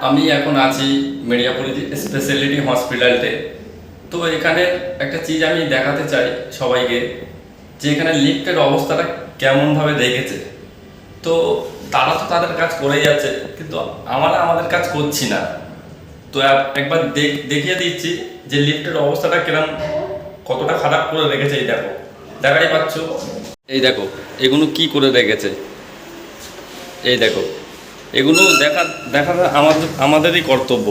আমি এখন আছি মিডিয়াপুর স্পেশালিটি হসপিটালতে। তো এখানে একটা চিজ আমি দেখাতে চাই সবাইকে, যে এখানে লিফটের অবস্থাটা কেমনভাবে রেখেছে। তো তারা তো তাদের কাজ করেই যাচ্ছে, কিন্তু আমরা আমাদের কাজ করছি না। তো একবার দেখিয়ে দিচ্ছি যে লিফটের অবস্থাটা কিরম, কতটা খারাপ করে রেখেছে। এই দেখো, দেখাই পাচ্ছ, এই দেখো এগুলো কি করে রেখেছে। এই দেখো, এগুলো দেখাটা আমাদেরই কর্তব্য।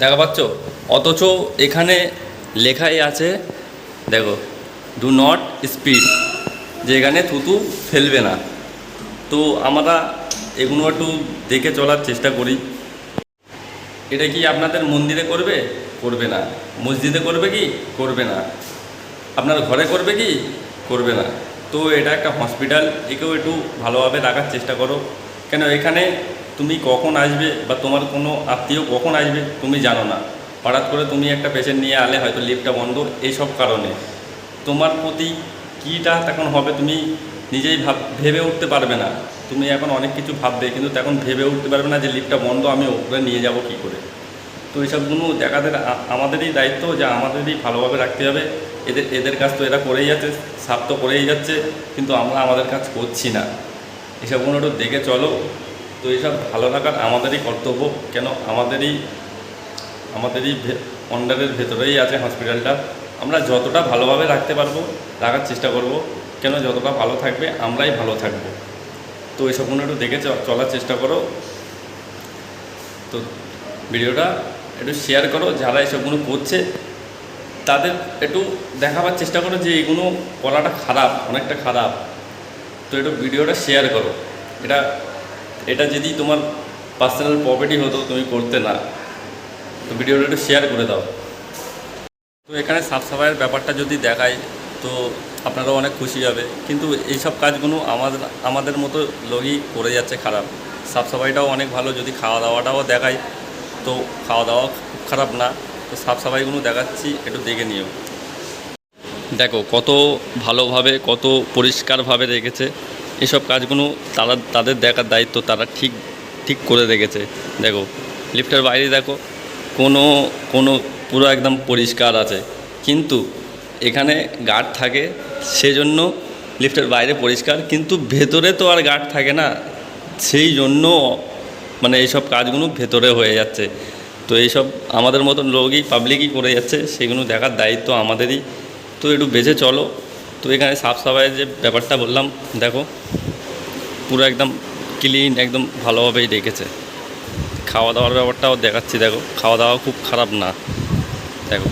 দেখা পাচ্ছ, অথচ এখানে লেখাই আছে, দেখো, ডু নট স্পিড, যে এখানে থুতু ফেলবে না। তো আমরা এগুলো একটু দেখে চলার চেষ্টা করি। এটা কি আপনাদের মন্দিরে করবে? করবে না। মসজিদে করবে কি? করবে না। আপনার ঘরে করবে কি? করবে না। তো এটা একটা হসপিটাল, একেও একটু ভালোভাবে রাখার চেষ্টা করো। কেন এখানে তুমি কখন আসবে বা তোমার কোনো আত্মীয় কখন আসবে তুমি জানো না। হঠাৎ করে তুমি একটা পেশেন্ট নিয়ে আলে, হয়তো লিফটটা বন্ধ, এইসব কারণে তোমার প্রতি কীটা তখন হবে তুমি নিজেই ভেবে উঠতে পারবে না। তুমি এখন অনেক কিছু ভাববে, কিন্তু তখন ভেবে উঠতে পারবে না যে লিফটটা বন্ধ, আমি ওপরে নিয়ে যাব কী করে। তো এইসবগুলো দেখাদের আমাদেরই দায়িত্ব, যে আমাদেরই ভালোভাবে রাখতে হবে। এদের কাজ তো এরা করেই যাচ্ছে, সাফ তো করেই যাচ্ছে, কিন্তু আমরা আমাদের কাজ করছি না। এসবগুলো একটু দেখে চলো। তো এইসব ভালো রাখার আমাদেরই কর্তব্য। কেন আমাদেরই আন্ডারের ভেতরেই আছে হসপিটালটা। আমরা যতটা ভালোভাবে রাখতে পারবো রাখার চেষ্টা করব। কেন যতটা ভালো থাকবে আমরাই ভালো থাকব। তো এইসবগুলো একটু দেখে চলার চেষ্টা করো। তো ভিডিওটা একটু শেয়ার করো, যারা এসবগুলো করছে তাদের একটু দেখাবার চেষ্টা করো যে এগুলো করাটা খারাপ, অনেকটা খারাপ। তো একটু ভিডিওটা শেয়ার করো। এটা যদি তোমার পার্সোনাল প্রপার্টি হতো তুমি করতে না। তো ভিডিওটা একটু শেয়ার করে দাও। তো এখানে সাফ সাফাইয়ের ব্যাপারটা যদি দেখায় তো আপনারাও অনেক খুশি হবে, কিন্তু এইসব কাজগুলো আমাদের মতো লোকই করে যাচ্ছে খারাপ। সাফ সাফাইটাও অনেক ভালো, যদি খাওয়া দাওয়াটাও দেখায় তো খাওয়া দাওয়া খুব খারাপ না। তো সাফ সাফাইগুলো দেখাচ্ছি, একটু দেখে নিও। দেখো কত ভালোভাবে, কত পরিষ্কারভাবে রেখেছে। এসব কাজগুলো তাদের দেখার দায়িত্ব, তারা ঠিক করে রেখেছে। দেখো লিফটের বাইরে দেখো, কোনো কোনো পুরো একদম পরিষ্কার আছে, কিন্তু এখানে গার্ড থাকে সেজন্য লিফটের বাইরে পরিষ্কার, কিন্তু ভেতরে তো আর গার্ড থাকে না, সেই জন্য মানে এইসব কাজগুলো ভেতরে হয়ে যাচ্ছে। তো এইসব আমাদের মতন লোকই, পাবলিকই করে যাচ্ছে, সেগুলো দেখার দায়িত্ব আমাদেরই। তো একটু বেঁচে চলো। তো এখানে সাফ সাফাইয়ের যে ব্যাপারটা বললাম, দেখো পুরো একদম ক্লিন, একদম ভালোভাবেই রেখেছে। খাওয়া দাওয়ার ব্যাপারটাও দেখাচ্ছি, দেখো খাওয়া দাওয়া খুব খারাপ না। দেখো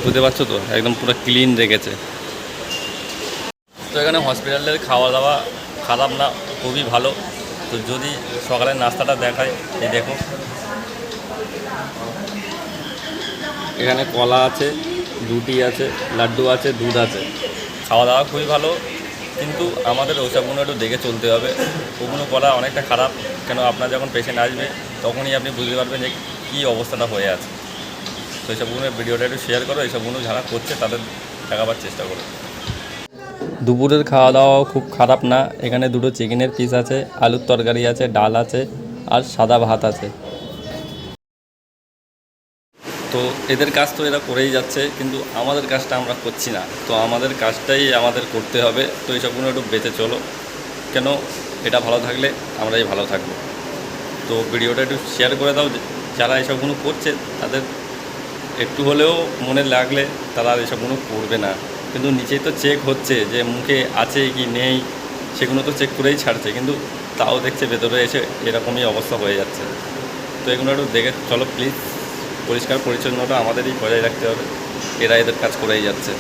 বুঝতে পারছো তো, একদম পুরো ক্লিন রেখেছে। তো এখানে হসপিটালের খাওয়া দাওয়া খারাপ না, খুবই ভালো। তো যদি সকালের নাস্তাটা দেখায়, এই দেখো এখানে কলা আছে, রুটি আছে, লাড্ডু আছে, দুধ আছে। খাওয়া দাওয়া খুবই ভালো, কিন্তু আমাদের ওসবগুলো একটু দেখে চলতে হবে। ওগুলো করা অনেকটা খারাপ। কেন আপনার যখন পেশেন্ট আসবে তখনই আপনি বুঝতে পারবেন যে কী অবস্থাটা হয়ে আছে। তো এইসবগুলো ভিডিওটা একটু শেয়ার করো, এইসবগুলো যারা করছে তাদের দেখাবার চেষ্টা করো। দুপুরের খাওয়া দাওয়াও খুব খারাপ না। এখানে দুটো চিকেনের পিস আছে, আলুর তরকারি আছে, ডাল আছে, আর সাদা ভাত আছে। তো এদের কাজ তো এরা করেই যাচ্ছে, কিন্তু আমাদের কাজটা আমরা করছি না। তো আমাদের কাজটাই আমাদের করতে হবে। তো এইসবগুলো একটু বেঁচে চলো। কেন এটা ভালো থাকলে আমরাই ভালো থাকবো। তো ভিডিওটা একটু শেয়ার করে দাও। যারা এসবগুলো করছে তাদের একটু হলেও মনে লাগলে তারা আর এসবগুলো করবে না। কিন্তু নিচেই তো চেক হচ্ছে যে মুখে আছে কি নেই, সেগুলো তো চেক করেই ছাড়ছে, কিন্তু তাও দেখছে ভেতরে এসে এরকমই অবস্থা হয়ে যাচ্ছে। তো এগুলো একটু দেখে চলো প্লিজ। পরিষ্কার পরিচ্ছন্নতা আমাদেরই বজায় রাখতে হবে, এরা এদের কাজ করেই যাচ্ছে।